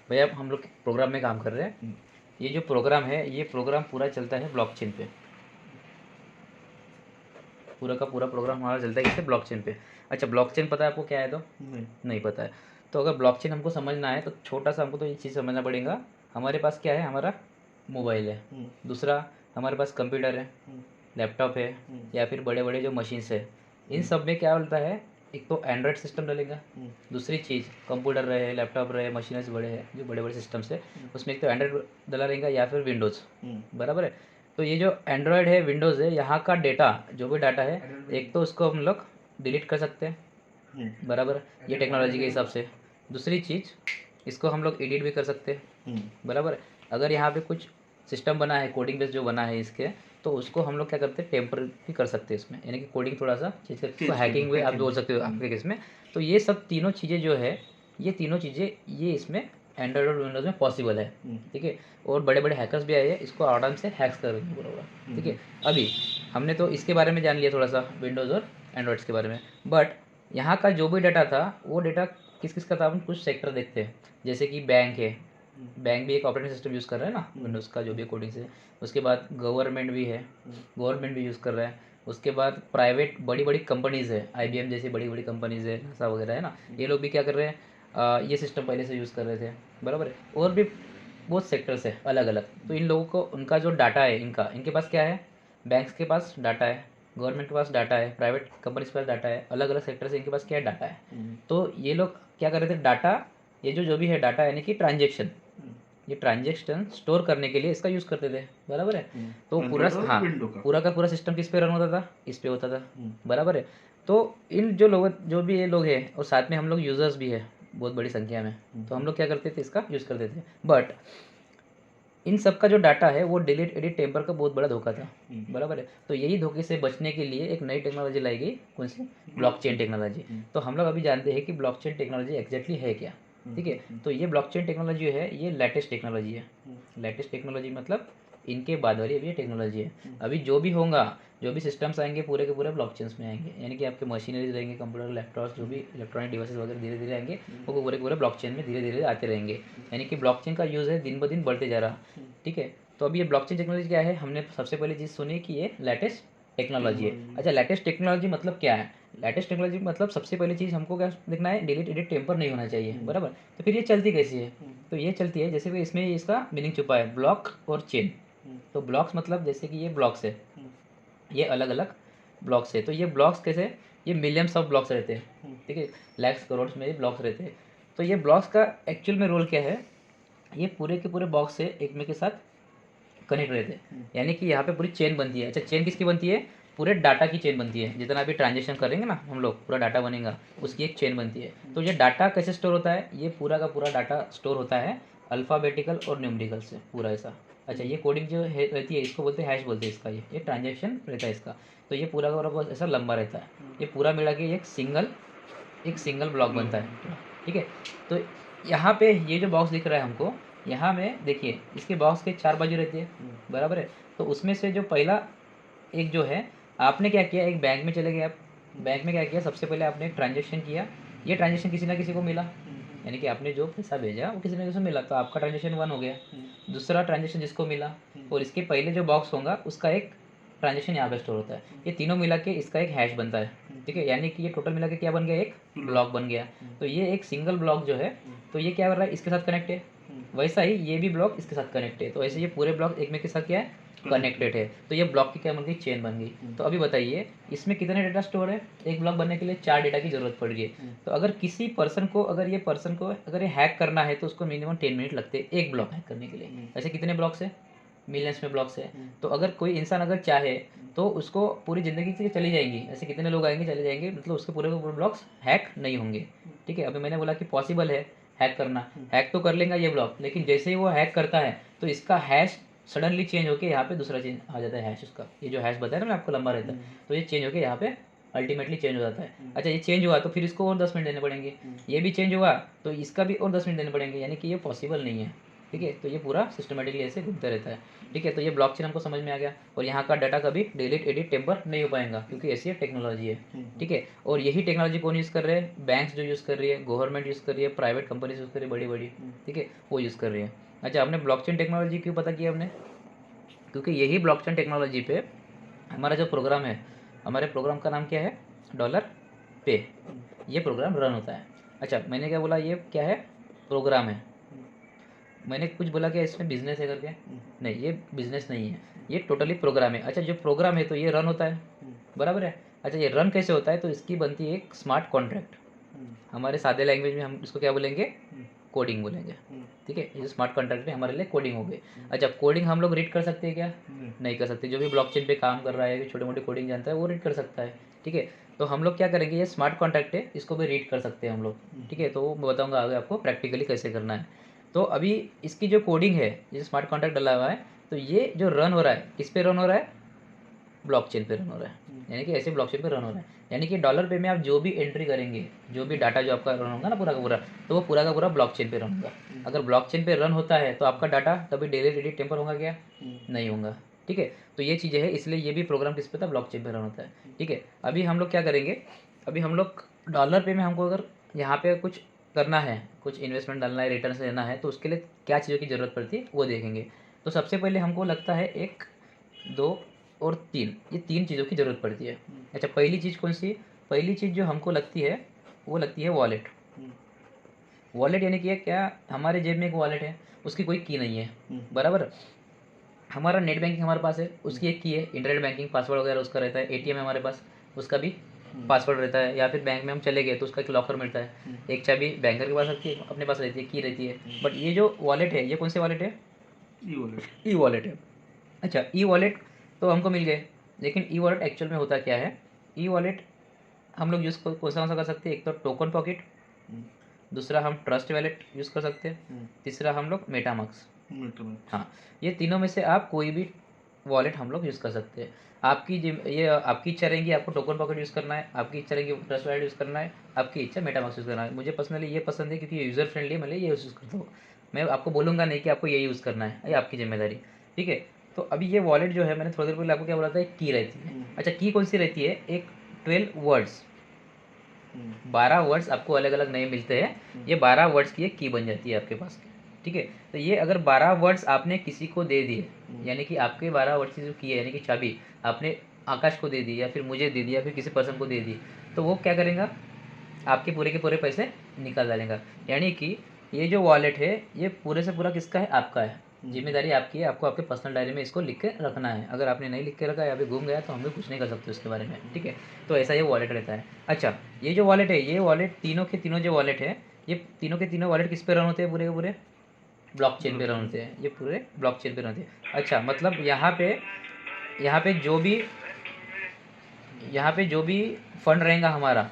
भैया हम लोग प्रोग्राम में काम कर रहे हैं। ये जो प्रोग्राम है ये प्रोग्राम पूरा चलता है ब्लॉकचेन पे। पूरा का पूरा प्रोग्राम हमारा चलता है किससे? ब्लॉकचेन पे। अच्छा, ब्लॉकचेन पता है आपको क्या है? तो नहीं पता है। तो अगर ब्लॉकचेन हमको समझना है तो छोटा सा हमको तो ये चीज़ समझना पड़ेगा। हमारे पास क्या है? हमारा मोबाइल है। दूसरा हमारे पास कंप्यूटर है, लैपटॉप है, या फिर बड़े बड़े जो मशीन्स है। इन सब में क्या होता है? एक तो एंड्रॉयड सिस्टम डलेगा। दूसरी चीज़ कंप्यूटर रहे, लैपटॉप रहे, मशीनस बड़े हैं जो बड़े बड़े सिस्टम्स है, उसमें एक तो एंड्रॉयड डला रहेगा या फिर विंडोज़। बराबर है। तो ये जो एंड्रॉयड है, विंडोज़ है, यहाँ का डेटा जो भी डाटा है, एक तो उसको हम लोग डिलीट कर सकते हैं, बराबर, ये टेक्नोलॉजी के हिसाब से। दूसरी चीज़, इसको हम लोग एडिट भी कर सकते हैं, बराबर। अगर यहाँ पे कुछ सिस्टम बना है, कोडिंग बेस जो बना है इसके, तो उसको हम लोग क्या करते हैं? टेम्पर भी कर सकते हैं इसमें, यानी कि कोडिंग थोड़ा सा चीज़ करके इसको हैकिंग भी आप बोल सकते हो आपके केस में। तो ये सब तीनों चीज़ें जो है, ये तीनों चीज़ें ये इसमें एंड्रॉयड और विंडोज़ में पॉसिबल है, ठीक है। और बड़े बड़े हैकर्स भी आए हैं, इसको आराम से हैक्स कर रहे हैं पूरा पूरा, ठीक है। अभी हमने तो इसके बारे में जान लिया थोड़ा सा, विंडोज़ और एंड्रॉयड्स के बारे में। बट यहाँ का जो भी डाटा था, वो डेटा किस किस का था? अपन कुछ सेक्टर देखते हैं, जैसे कि बैंक है। बैंक भी एक ऑपरेटिंग सिस्टम यूज़ कर रहा है ना, विंडोज़ का जो भी कोडिंग से। उसके बाद गवर्नमेंट भी है, गवर्नमेंट भी यूज़ कर रहा है। उसके बाद प्राइवेट बड़ी बड़ी कंपनीज़ है, IBM जैसी बड़ी बड़ी कंपनीज़ है, नासा वगैरह है ना, ये लोग भी क्या कर रहे हैं? ये सिस्टम पहले से यूज़ कर रहे थे, बराबर है। और भी बहुत सेक्टर्स है अलग अलग। तो इन लोगों को उनका जो डाटा है, इनके पास क्या है? बैंक्स के पास डाटा है, गवर्नमेंट के पास डाटा है, प्राइवेट कंपनीज के पास डाटा है, अलग अलग सेक्टर से इनके पास क्या है? डाटा है। तो ये लोग क्या कर रहे थे? डाटा, ये जो जो भी है डाटा, यानी कि ट्रांजेक्शन, ये ट्रांजेक्शन स्टोर करने के लिए इसका यूज़ करते थे, बराबर है। तो पूरा, हाँ, पूरा का पूरा सिस्टम किस पे रन होता था? इस पे होता था, बराबर है। तो इन जो लोग, जो भी ये लोग हैं, और साथ में हम लोग यूज़र्स भी है बहुत बड़ी संख्या में, तो हम लोग क्या करते थे? इसका यूज़ करते थे। बट इन सब का जो डाटा है वो डिलीट एडिट टेम्पर का बहुत बड़ा धोखा था, बराबर है। तो यही धोखे से बचने के लिए एक नई टेक्नोलॉजी लाई गई, कौन सी? Blockchain technology. तो हम लोग अभी जानते हैं कि ब्लॉकचेन टेक्नोलॉजी एग्जैक्टली है क्या, ठीक है। तो ये ब्लॉकचेन टेक्नोलॉजी है, ये लेटेस्ट टेक्नोलॉजी है। लेटेस्ट टेक्नोलॉजी मतलब इनके बाद वाली अभी ये टेक्नोलॉजी है। अभी जो भी होगा, जो भी सिस्टम्स आएंगे पूरे के पूरे ब्लॉकचेन्स में आएंगे, यानी कि आपके मशीनरीज रहेंगे, कंप्यूटर, लैपटॉप्स, जो भी इलेक्ट्रॉनिक डिवाइसेस वगैरह धीरे धीरे आएंगे, वो पूरे के पूरे ब्लॉकचेन में धीरे धीरे आते रहेंगे। यानी कि ब्लॉकचेन का यूज़ है दिन ब दिन बढ़ते जा रहा, ठीक है। तो अभी ये ब्लॉकचेन टेक्नोलॉजी क्या है? हमने सबसे पहले चीज़ सुनी कि ये लेटेस्ट टेक्नोलॉजी है। अच्छा, लेटेस्ट टेक्नोलॉजी मतलब क्या है? लेटेस्ट टेक्नोलॉजी मतलब सबसे पहली चीज़ हमको क्या देखना है? डिलीट एडिट टेम्पर नहीं होना चाहिए, बराबर। तो फिर ये चलती कैसी है? तो ये चलती है जैसे कि इसमें इसका मीनिंग छुपा है, ब्लॉक और चेन। तो ब्लॉक्स मतलब जैसे कि ये ब्लॉक्स है, ये अलग अलग ब्लॉक्स है। तो ये ब्लॉक्स कैसे? ये मिलियंस ऑफ ब्लॉक्स रहते हैं, ठीक है, लैक्स करोड़ में ये ब्लॉक्स रहते हैं। तो ये ब्लॉक्स का एक्चुअल में रोल क्या है? ये पूरे के पूरे बॉक्स से एक में के साथ कनेक्ट रहते हैं, यानी कि यहाँ पे पूरी चेन बनती है। अच्छा, चेन किसकी बनती है? पूरे डाटा की चेन बनती है। जितना भी ट्रांजेक्शन करेंगे ना हम लोग, पूरा डाटा बनेगा, उसकी एक चेन बनती है। तो ये डाटा कैसे स्टोर होता है? ये पूरा का पूरा डाटा स्टोर होता है अल्फ़ाबेटिकल और न्यूमेरिकल से, पूरा ऐसा। अच्छा, ये कोडिंग जो है रहती है, इसको बोलते हैं हैश बोलते हैं इसका, ये ट्रांजेक्शन रहता है इसका। तो ये पूरा का पूरा बहुत ऐसा लंबा रहता है, ये पूरा मिला के एक सिंगल ब्लॉक बनता है, ठीक है। तो यहाँ पे ये जो बॉक्स दिख रहा है हमको, यहाँ में देखिए इसके बॉक्स के 4 बाजू रहती है, बराबर है। तो उसमें से जो पहला एक जो है, आपने क्या किया? एक बैंक में चले गए आप। बैंक में क्या किया? सबसे पहले आपने एक ट्रांजेक्शन किया, ये ट्रांजेक्शन किसी ना किसी को मिला, यानी कि आपने जो पैसा भेजा वो किसी ना किसी को मिला, तो आपका ट्रांजेक्शन 1 हो गया। दूसरा ट्रांजेक्शन जिसको मिला, और इसके पहले जो बॉक्स होगा उसका एक ट्रांजेक्शन यहाँ पे स्टोर होता है। ये तीनों मिला के इसका एक हैश बनता है, ठीक है। यानी कि ये टोटल मिला के क्या बन गया? एक ब्लॉक बन गया। तो ये एक सिंगल ब्लॉक जो है, तो ये क्या कर रहा है? इसके साथ कनेक्ट है। वैसा ही ये भी ब्लॉक इसके साथ कनेक्ट है। तो ऐसे ये पूरे ब्लॉक एक में के साथ क्या है? कनेक्टेड है। तो ये ब्लॉक की क्या बन गई? चेन बन गई। तो अभी बताइए इसमें कितने डेटा स्टोर है? एक ब्लॉक बनने के लिए 4 डेटा की जरूरत पड़ रही है। तो अगर किसी पर्सन को, अगर ये हैक करना है, तो उसको मिनिमम 10 मिनट लगते हैं एक ब्लॉक हैक करने के लिए। ऐसे कितने ब्लॉक्स है? मिलियंस में ब्लॉक्स है। तो अगर कोई इंसान अगर चाहे तो उसको पूरी ज़िंदगी से चली जाएंगी, ऐसे कितने लोग आएंगे, चले जाएंगे, मतलब उसके पूरे के पूरे ब्लॉक्स हैक नहीं होंगे, ठीक है। अभी मैंने बोला कि पॉसिबल है हैक करना, हैक तो कर लेगा ये ब्लॉक, लेकिन जैसे ही वो हैक करता है तो इसका हैश सडनली चेंज होकर यहाँ पे दूसरा चेंज आ जाता है हैश उसका। ये जो हैश बताया ना मैं आपको लंबा रहता है, तो ये चेंज होकर यहाँ पे अल्टीमेटली चेंज हो जाता है। अच्छा, ये चेंज हुआ तो फिर इसको और 10 मिनट देने पड़ेंगे, ये भी चेंज हुआ तो इसका भी और 10 मिनट देने पड़ेंगे, यानी कि ये पॉसिबल नहीं है। ठीक है। तो ये पूरा सिस्टमेटिकली ऐसे घूमते रहता है, ठीक है। तो ये ब्लॉकचेन हमको समझ में आ गया, और यहाँ का डाटा कभी डिलीट एडिट टेम्पर नहीं हो पाएगा, क्योंकि ऐसी टेक्नोलॉजी है, ठीक है। और यही टेक्नोलॉजी कौन यूज़ कर रहे हैं? बैंक्स जो यूज़ कर रही है, गवर्नमेंट यूज़ कर रही है, प्राइवेट कंपनीज यूज़ कर रही है, बड़ी बड़ी, ठीक है, वो यूज़ कर रही है। अच्छा, हमने ब्लॉकचेन टेक्नोलॉजी क्यों पता किया हमने? क्योंकि यही ब्लॉकचेन टेक्नोलॉजी पे हमारा जो प्रोग्राम है, हमारे प्रोग्राम का नाम क्या है? डॉलर पे, ये प्रोग्राम रन होता है। अच्छा, मैंने क्या बोला? ये क्या है? प्रोग्राम है। मैंने कुछ बोला क्या इसमें बिजनेस है करके? नहीं, ये बिजनेस नहीं है, ये टोटली प्रोग्राम है। अच्छा, जो प्रोग्राम है तो ये रन होता है, बराबर है। अच्छा, ये रन कैसे होता है? तो इसकी बनती है एक स्मार्ट कॉन्ट्रैक्ट। हमारे सादे लैंग्वेज में हम इसको क्या बोलेंगे? कोडिंग बोलेंगे, ठीक है। ये स्मार्ट कॉन्ट्रैक्ट में हमारे लिए कोडिंग हो गई। अच्छा, कोडिंग हम लोग रीड कर सकते हैं क्या? नहीं कर सकते। जो भी ब्लॉकचेन पे काम कर रहा है, छोटे मोटे कोडिंग जानता है, वो रीड कर सकता है, ठीक है। तो हम लोग क्या करेंगे? ये स्मार्ट कॉन्ट्रैक्ट है, इसको भी रीड कर सकते हैं हम लोग, ठीक है। तो मैं बताऊंगा आगे आपको प्रैक्टिकली कैसे करना है। तो अभी इसकी जो कोडिंग है, ये स्मार्ट कॉन्ट्रैक्ट डला हुआ है, तो ये जो रन हो रहा है, किस पे रन हो रहा है? ब्लॉकचेन पे रन हो रहा है, यानी कि ऐसे ब्लॉकचेन पे रन हो रहा है। यानी कि डॉलर पे में आप जो भी एंट्री करेंगे, जो भी डाटा जो आपका रन होगा ना पूरा का पूरा, तो वो पूरा का पूरा ब्लॉकचेन पे रन होगा। अगर ब्लॉकचेन पे रन होता है तो आपका डाटा कभी डिलीट एडिट टेम्पर होगा क्या? नहीं होगा, ठीक है। तो ये चीज़ें हैं, इसलिए ये भी प्रोग्राम किस पे था? ब्लॉकचेन पे रन होता है, ठीक है। अभी हम लोग क्या करेंगे? अभी हम लोग डॉलर पे में हमको अगर यहाँ पे कुछ करना है, कुछ इन्वेस्टमेंट डालना है, रिटर्न लेना है, तो उसके लिए क्या चीज़ों की ज़रूरत पड़ती है वो देखेंगे। तो सबसे पहले हमको लगता है 1, 2 और 3, ये 3 चीज़ों की ज़रूरत पड़ती है। अच्छा, पहली चीज़ कौन सी? पहली चीज़ जो हमको लगती है वो लगती है वॉलेट। वॉलेट यानी कि क्या? हमारे जेब में एक वॉलेट है, उसकी कोई की नहीं है, बराबर। हमारा नेट बैंकिंग हमारे पास है, उसकी एक की है, इंटरनेट बैंकिंग पासवर्ड वगैरह उसका रहता है। एटीएम है हमारे पास, उसका भी पासवर्ड रहता है। या फिर बैंक में हम चले गए तो उसका एक लॉकर मिलता है, एक चाबी बैंकर के पास रहती है, अपने पास रहती है, की रहती है। बट ये जो वॉलेट है, ये कौन से वॉलेट है? ई वॉलेट है। अच्छा, ई वॉलेट तो हमको मिल गए, लेकिन ई वॉलेट एक्चुअल में होता क्या है? ई वॉलेट हम लोग यूज़ कौन सा कर सकते हैं? एक तो टोकन पॉकेट, दूसरा हम ट्रस्ट वॉलेट यूज़ कर सकते हैं, तीसरा हम लोग मेटामास्क। हाँ, ये तीनों में से आप कोई भी वॉलेट हम लोग यूज़ कर सकते हैं। आपकी ये आपकी इच्छा रहेगी, आपको टोकन पॉकेट यूज़ करना है, आपकी इच्छा रहेगी ट्रस्ट वॉलेट यूज़ करना है, आपकी इच्छा मेटामास्क यूज़ करना है। मुझे पर्सनली ये पसंद है क्योंकि ये यूज़र फ्रेंडली है, मैं ये यूज़ करता हूँ। मैं आपको बोलूँगा नहीं कि आपको ये यूज़ करना है, ये आपकी जिम्मेदारी, ठीक है। तो अभी ये वॉलेट जो है, मैंने थोड़ी देर पहले आपको क्या बोला था? एक की रहती है। अच्छा, की कौन सी रहती है? एक 12 वर्ड्स, 12 वर्ड्स आपको अलग अलग नहीं मिलते हैं, ये 12 वर्ड्स की एक की बन जाती है आपके पास, ठीक है। तो ये अगर 12 वर्ड्स आपने किसी को दे दिए, यानी कि आपके 12 वर्ड्स की जो की है, यानी कि चाबी आपने आकाश को दे दी, या फिर मुझे दे दी, या फिर किसी पर्सन को दे दी, तो वो क्या करेगा? आपके पूरे के पूरे पैसे निकाल डालेगा। यानी कि ये जो वॉलेट है, ये पूरे से पूरा किसका है? आपका है, जिम्मेदारी आपकी है। आपको आपके पर्सनल डायरी में इसको लिख के रखना है। अगर आपने नहीं लिख के रखा है, अभी घूम गया, तो हम लोग कुछ नहीं कर सकते उसके बारे में, ठीक है। तो ऐसा ये वॉलेट रहता है। अच्छा, ये जो वॉलेट है, ये वॉलेट तीनों के तीनों जो वॉलेट है, ये तीनों के तीनों वॉलेट किस पे रन होते हैं? पूरे के पूरे ब्लॉकचेन पे रन होते हैं, ये पूरे ब्लॉकचेन पे रन होते हैं। अच्छा, मतलब यहाँ पे जो भी फंड रहेगा हमारा,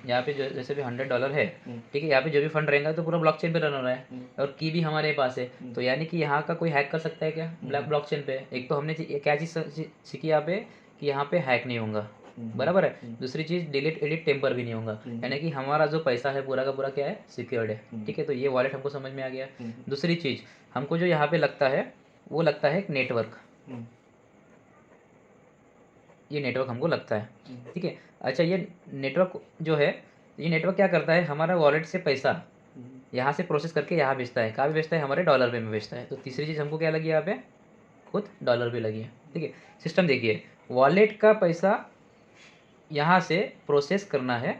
यहाँ पे जो जैसे भी $100 है, ठीक है, यहाँ पे जो भी फंड रहेगा तो पूरा ब्लॉकचेन पे रन हो रहा है, और की भी हमारे पास है। तो यानी कि यहाँ का कोई हैक कर सकता है क्या? ब्लॉकचेन पे एक तो हमने क्या चीज़ सीखी यहाँ पे, कि यहाँ पे हैक नहीं होगा, बराबर है। दूसरी चीज़, डिलीट एडिट टेम्पर भी नहीं होगा, यानी कि हमारा जो पैसा है पूरा का पूरा क्या है? सिक्योर्ड है, ठीक है। तो ये वॉलेट हमको समझ में आ गया। दूसरी चीज़ हमको जो यहाँ पे लगता है, वो लगता है एक नेटवर्क, ये नेटवर्क हमको लगता है, ठीक है। अच्छा, ये नेटवर्क जो है, ये नेटवर्क क्या करता है? हमारा वॉलेट से पैसा यहाँ से प्रोसेस करके यहाँ भेजता है। कहाँ भी भेजता है? हमारे डॉलर पे में भेजता है। तो तीसरी चीज़ हमको क्या लगी यहाँ पे? खुद डॉलर पे लगी है, ठीक है। सिस्टम देखिए, वॉलेट का पैसा यहाँ से प्रोसेस करना है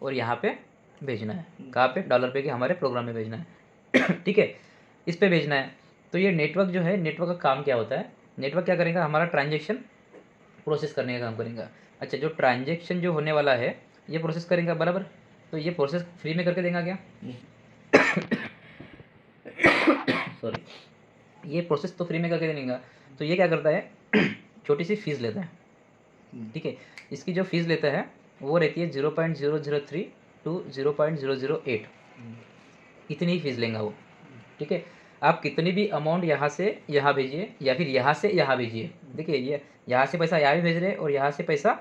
और यहाँ पे भेजना है। कहाँ पे? डॉलर पे के हमारे प्रोग्राम में भेजना है ठीक है, इस पे भेजना है। तो ये नेटवर्क जो है, नेटवर्क का काम क्या होता है? नेटवर्क क्या करेगा? हमारा ट्रांजेक्शन प्रोसेस करने का काम करेगा। अच्छा, जो ट्रांजेक्शन जो होने वाला है, ये प्रोसेस करेगा, बराबर। तो ये प्रोसेस फ्री में करके देगा क्या? सॉरी, ये प्रोसेस तो फ्री में करके देगा। तो ये क्या करता है? छोटी सी फीस लेता है, ठीक है। इसकी जो फीस लेता है वो रहती है 0.003 to 0.008, इतनी ही फीस लेगा वो, ठीक है। आप कितनी भी अमाउंट यहाँ से यहाँ भेजिए, या फिर यहाँ से यहाँ भेजिए। देखिए, ये यहाँ से पैसा यहाँ भी भेज रहे हैं, और यहाँ से पैसा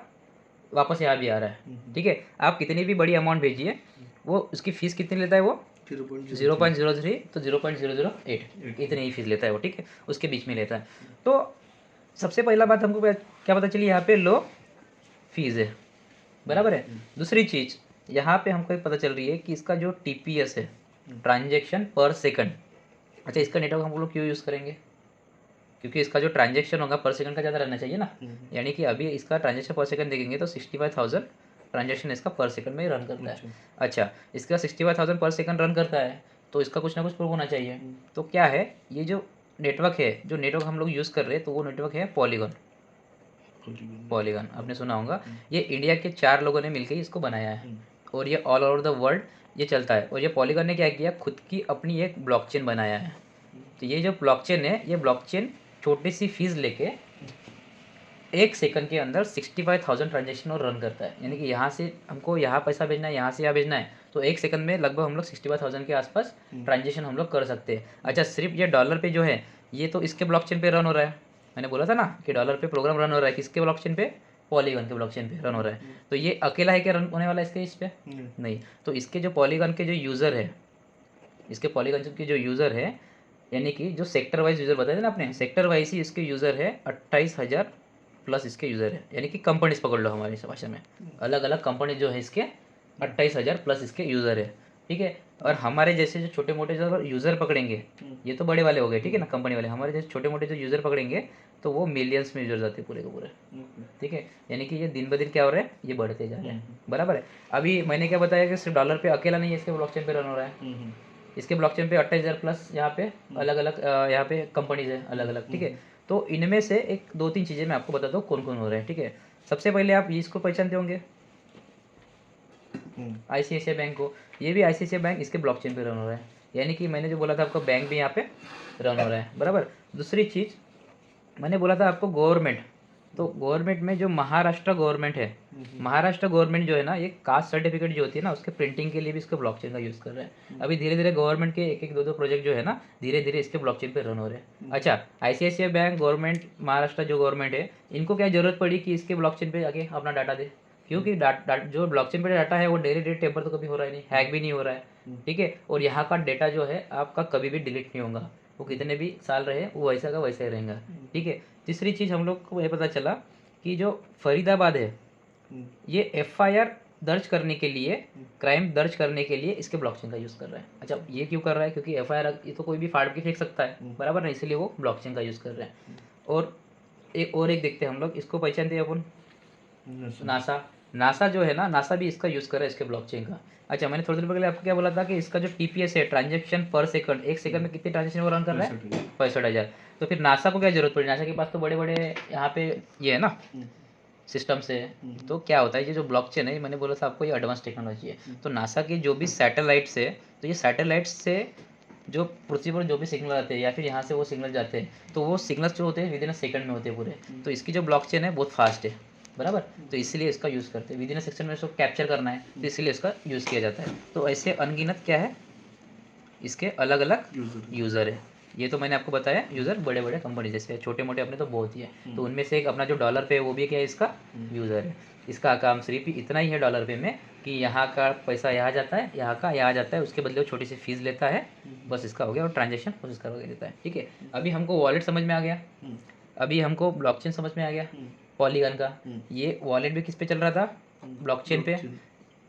वापस यहाँ भी आ रहा है, ठीक है। आप कितनी भी बड़ी अमाउंट भेजिए, वो उसकी फ़ीस कितनी लेता है? वो 0.03 तो 0.008 इतनी ही फीस लेता है वो, ठीक है, उसके बीच में लेता है। तो सबसे पहला बात हमको क्या पता चली, यहाँ पे लो फीस है, बराबर है। दूसरी चीज़ यहाँ पे हमको पता चल रही है कि इसका जो TPS है, ट्रांजेक्शन पर सेकंड। अच्छा, इसका नेटवर्क हम लोग क्यों यूज़ करेंगे, क्योंकि इसका जो ट्रांजेक्शन होगा पर सेकंड का ज़्यादा रहना चाहिए ना। यानी कि अभी इसका ट्रांजेक्शन पर सेकंड देखेंगे तो 65,000 ट्रांजेक्शन इसका पर सेकंड में ही रन करता है। अच्छा, इसका 65,000 पर सेकंड रन करता है तो इसका कुछ ना कुछ प्रूफ होना चाहिए। तो क्या है, ये जो नेटवर्क है, जो नेटवर्क हम लोग यूज़ कर रहे हैं, तो वो नेटवर्क है पॉलीगन आपने सुना होगा। ये इंडिया के 4 लोगों ने मिलकर इसको बनाया है और ये ऑल ओवर द वर्ल्ड ये चलता है। और ये पॉलीगन ने क्या किया, खुद की अपनी एक ब्लॉकचेन बनाया है। तो ये जो ब्लॉकचेन है, ये ब्लॉकचेन छोटी सी फीस लेके 1 सेकंड के अंदर 65,000 ट्रांजेक्शन और रन करता है। यानी कि यहाँ से हमको यहाँ पैसा भेजना है, यहाँ से यहाँ भेजना है, तो 1 सेकंड में लगभग हम लोग 65,000 के आसपास ट्रांजेक्शन हम लोग कर सकते हैं। अच्छा, सिर्फ ये डॉलर पे जो है, ये तो इसके ब्लॉकचेन पे रन हो रहा है। मैंने बोला था ना कि डॉलर पे प्रोग्राम रन हो रहा है, किसके ब्लॉकचेन पे, पॉलीगन के ब्लॉकचेन पे रन हो रहा है। तो ये अकेला है क्या रन होने वाला इसके इस पे? नहीं। तो इसके जो पॉलीगन के जो यूज़र है, इसके पॉलीगन के जो यूज़र है, यानी कि जो सेक्टर वाइज यूज़र बताए थे ना आपने, सेक्टर वाइज ही इसके यूज़र है 28,000 प्लस इसके यूज़र है। यानी कि कंपनीज पकड़ लो हमारी भाषा में, अलग अलग कंपनी जो है इसके 28,000 प्लस इसके यूज़र है, ठीक है। और हमारे जैसे जो छोटे मोटे जो यूज़र पकड़ेंगे, ये तो बड़े वाले हो गए, ठीक है ना, कंपनी वाले। हमारे जैसे छोटे मोटे जो यूज़र पकड़ेंगे तो वो मिलियंस में यूज़र जाते हैं पूरे के पूरे, ठीक है। यानी कि ये दिन ब दिन क्या हो रहा है, ये बढ़ते जा रहे हैं, बराबर है। अभी मैंने क्या बताया कि सिर्फ डॉलर पे अकेला नहीं है इसके ब्लॉकचेन पे रन हो रहा है, इसके ब्लॉकचेन पे 28,000 प्लस यहाँ पे अलग अलग यहाँ पे कंपनीज है अलग अलग, ठीक है। तो इनमें से एक 2-3 चीज़ें मैं आपको बताता हूँ कौन कौन हो रहे हैं, ठीक है। सबसे पहले आप इसको पहचानते होंगे, ICICI बैंक को। ये भी ICICI बैंक इसके ब्लॉकचेन पे रन हो रहा है। यानी कि मैंने जो बोला था आपको, बैंक भी यहाँ पे रन हो रहा है, बराबर। दूसरी चीज़ मैंने बोला था आपको गवर्नमेंट, तो गवर्नमेंट में जो महाराष्ट्र गवर्नमेंट है, महाराष्ट्र गवर्नमेंट जो है ना, ये कास्ट सर्टिफिकेट जो होती है ना, उसके प्रिंटिंग के लिए भी इसके ब्लॉकचेन का यूज़ कर रहे हैं। अभी धीरे धीरे गवर्नमेंट के 1-1, 2-2 प्रोजेक्ट जो है ना, धीरे धीरे इसके ब्लॉकचेन पे रन हो रहे हैं। अच्छा, ICICI बैंक, गवर्नमेंट, महाराष्ट्र जो गवर्नमेंट है, इनको क्या जरूरत पड़ी कि इसके ब्लॉकचेन पे आके अपना डाटा दे, क्योंकि जो ब्लॉकचेन पे डाटा है वो डेली टेम्पर तो कभी हो रहा है नहीं, हैक भी नहीं हो रहा है, ठीक है। और यहाँ का डेटा जो है आपका कभी भी डिलीट नहीं होगा, वो कितने भी साल रहे वो वैसा का वैसा ही रहेगा, ठीक है। तीसरी चीज़ हम लोग को ये पता चला कि जो फरीदाबाद है, ये FIR दर्ज करने के लिए, क्राइम दर्ज करने के लिए इसके ब्लॉकचेन का यूज़ कर रहा है। अच्छा, ये क्यों कर रहा है, क्योंकि FIR ये तो कोई भी फाड़ के फेंक सकता है, बराबर ना, इसलिए वो ब्लॉकचेन का यूज़ कर रहे हैं। और एक देखते हैं हम लोग, इसको पहचानते हैं अपन, नासा जो है ना, नासा भी इसका यूज़ कर रहा है इसके ब्लॉकचेन का। अच्छा, मैंने थोड़ी देर पहले आपको क्या बोला था कि इसका जो TPS है, ट्रांजेक्शन पर सेकंड, 1 सेकंड में कितने ट्रांजेक्शन वो रन कर रहा है, 65,000। तो फिर नासा को क्या जरूरत पड़ी, नासा के पास तो बड़े बड़े यहाँ पे ये है ना सिस्टम से। तो क्या होता है, ये जो ब्लॉकचेन है, मैंने बोला था आपको, ये एडवांस टेक्नोलॉजी है। तो नासा के जो भी सैटेलाइट्स है, तो ये सैटेलाइट्स से जो पृथ्वी पर जो भी सिग्नल आते हैं या फिर यहाँ से वो सिग्नल जाते हैं, तो वो सिग्नल्स जो होते हैं विदिन अ सेकंड में होते हैं पूरे। तो इसकी जो ब्लॉकचेन है बहुत फास्ट है, बराबर। तो इसलिए इसका यूज़ करते हैं, विदिन अ सेकंड में इसको कैप्चर करना है, तो इसलिए इसका यूज़ किया जाता है। तो ऐसे अनगिनत क्या है, इसके अलग अलग यूज़र है। ये तो मैंने आपको बताया, यूज़र बड़े बड़े कंपनी जैसे, छोटे मोटे अपने तो बहुत ही है। तो उनमें से एक अपना जो डॉलर पे है वो भी क्या है, इसका यूज़र है। इसका काम सिर्फ इतना ही है डॉलर पे में कि यहाँ का पैसा यहाँ जाता है, यहाँ का यहाँ जाता है, उसके बदले वो छोटी सी फीस लेता है, बस इसका हो गया, और ट्रांजेक्शन प्रोसेस करके देता है, ठीक है। अभी हमको वॉलेट समझ में आ गया, अभी हमको ब्लॉकचेन समझ में आ गया, पॉलीगन का। ये वॉलेट भी किस पे चल रहा था, ब्लॉकचेन पे।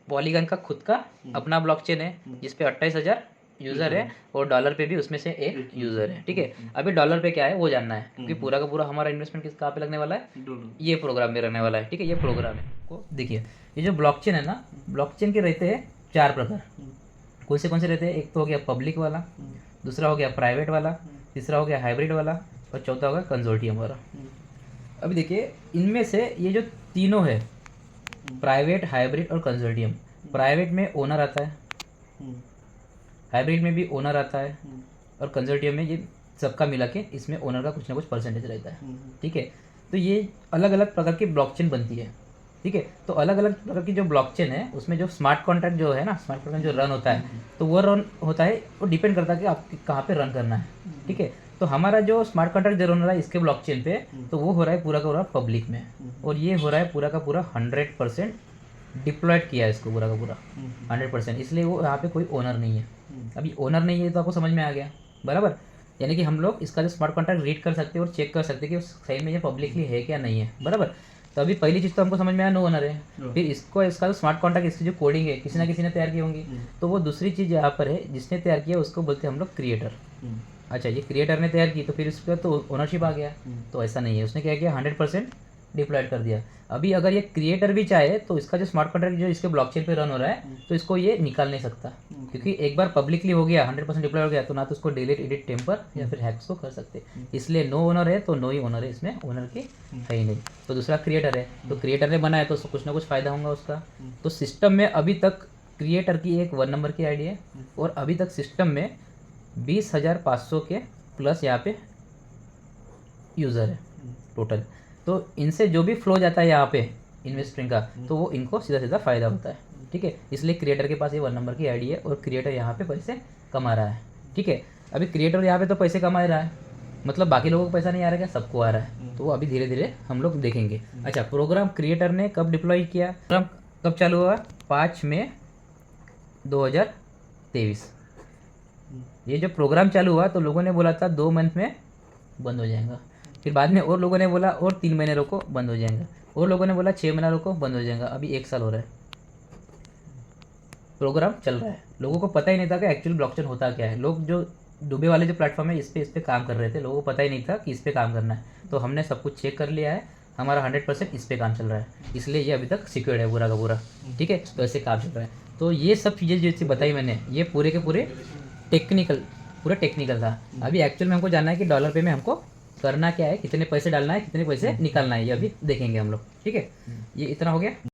पॉलीगन का खुद का अपना ब्लॉकचेन है जिसपे 28,000 यूज़र है, और डॉलर पे भी उसमें से एक यूज़र है, ठीक है। अभी डॉलर पे क्या है वो जानना है, क्योंकि पूरा का पूरा हमारा इन्वेस्टमेंट किस कहाँ पे लगने वाला है, ये प्रोग्राम में रहने वाला है, ठीक है। ये प्रोग्राम है को देखिए, ये जो ब्लॉकचेन है ना, ब्लॉकचेन के रहते हैं 4 प्रकार। कौन से रहते हैं, एक तो हो गया पब्लिक वाला, दूसरा हो गया प्राइवेट वाला, तीसरा हो गया हाइब्रिड वाला, और चौथा होगा कंसोर्टियम वाला। अभी देखिए, इनमें से ये जो तीनों है, प्राइवेट, हाइब्रिड और कंसोर्टियम, प्राइवेट में ओनर आता है, हाइब्रिड में भी ओनर आता है, और कंसोर्टियम में ये सबका मिला के इसमें ओनर का कुछ ना कुछ परसेंटेज रहता है, ठीक है। तो ये अलग अलग प्रकार की ब्लॉकचेन बनती है, ठीक है। तो अलग अलग प्रकार की जो ब्लॉकचेन है, उसमें जो स्मार्ट कॉन्ट्रैक्ट जो है ना, स्मार्ट कॉन्ट्रैक्ट जो रन होता है, तो वो रन होता है, वो डिपेंड करता है कि आप कहाँ पे रन करना है, ठीक है। तो हमारा जो स्मार्ट कॉन्ट्रैक्ट जो रन हो रहा है इसके ब्लॉकचेन पे, तो वो हो रहा है पूरा का पूरा पब्लिक में, और ये हो रहा है पूरा का पूरा 100% डिप्लॉयड किया है इसको पूरा का पूरा 100%, इसलिए वो यहाँ पे कोई ओनर नहीं है। अभी ओनर नहीं है तो आपको समझ में आ गया बराबर। यानी कि हम लोग इसका जो स्मार्ट कॉन्ट्रैक्ट रीड कर सकते हैं और चेक कर सकते हैं कि सही में ये पब्लिकली है क्या नहीं है बराबर। तो अभी पहली चीज़ तो हमको समझ में आया, नो ओनर है। फिर इसका जो स्मार्ट कॉन्ट्रैक्ट, इसकी जो कोडिंग है किसी ना किसी ने तैयार की होंगी, तो वो दूसरी चीज़ यहाँ पर है जिसने तैयार किया उसको बोलते हैं हम लोग क्रिएटर। अच्छा, ये क्रिएटर ने तैयार की तो फिर इसका तो ओनरशिप आ गया। तो ऐसा नहीं है, उसने क्या किया 100% डिप्लॉयड कर दिया। अभी अगर ये क्रिएटर भी चाहे तो इसका जो स्मार्ट कॉन्ट्रैक्ट जो इसके ब्लॉकचेन पे रन हो रहा है तो इसको ये निकाल नहीं सकता, क्योंकि एक बार पब्लिकली हो गया 100% डिप्लॉय हो गया तो ना तो उसको डिलीट, एडिट, टेम्पर या फिर हैक्स को कर सकते। इसलिए नो ओनर है तो नो ही ओनर है, इसमें ओनर की है ही नहीं। तो दूसरा क्रिएटर है, तो क्रिएटर ने बनाया तो उसको कुछ ना कुछ फ़ायदा होगा उसका। तो सिस्टम में अभी तक क्रिएटर की एक 1 नंबर की आईडी है और अभी तक सिस्टम में 20,500 के प्लस यहाँ पे यूज़र है टोटल। तो इनसे जो भी फ्लो जाता है यहाँ पे इन्वेस्टिंग का तो वो इनको सीधा सीधा फ़ायदा होता है। ठीक है, इसलिए क्रिएटर के पास ये 1 नंबर की आईडी है और क्रिएटर यहाँ पे पैसे कमा रहा है। ठीक है, अभी क्रिएटर यहाँ पे तो पैसे कमा रहा है, मतलब बाकी लोगों को पैसा नहीं आ रहा है क्या, सबको आ रहा है। तो वो अभी धीरे धीरे हम लोग देखेंगे। अच्छा, प्रोग्राम क्रिएटर ने कब डिप्लॉय किया, प्रोग्राम कब चालू हुआ, 5 मई 2023। ये जो प्रोग्राम चालू हुआ तो लोगों ने बोला था 2 मंथ में बंद हो जाएगा, फिर बाद में और लोगों ने बोला और 3 महीने रुको बंद हो जाएगा, और लोगों ने बोला 6 महीना रुको बंद हो जाएगा। अभी 1 साल हो रहा है प्रोग्राम चल रहा है। लोगों को पता ही नहीं था कि एक्चुअली ब्लॉकचेन होता क्या है। लोग जो डूबे वाले जो प्लेटफॉर्म है इस पे काम कर रहे थे, लोगों को पता ही नहीं था कि इस पे काम करना है। तो हमने सब कुछ चेक कर लिया है, हमारा 100% इस पे काम चल रहा है, इसलिए ये अभी तक सिक्योर्ड है पूरा का पूरा। ठीक है, तो ऐसे काम चल रहा है। तो ये सब चीज़ें जैसे बताई मैंने, ये पूरे के पूरे पूरा टेक्निकल था। अभी एक्चुअल में हमको जानना है कि डॉलर पे में हमको करना क्या है, कितने पैसे डालना है, कितने पैसे निकालना है, ये अभी देखेंगे हम लोग। ठीक है, ये इतना हो गया।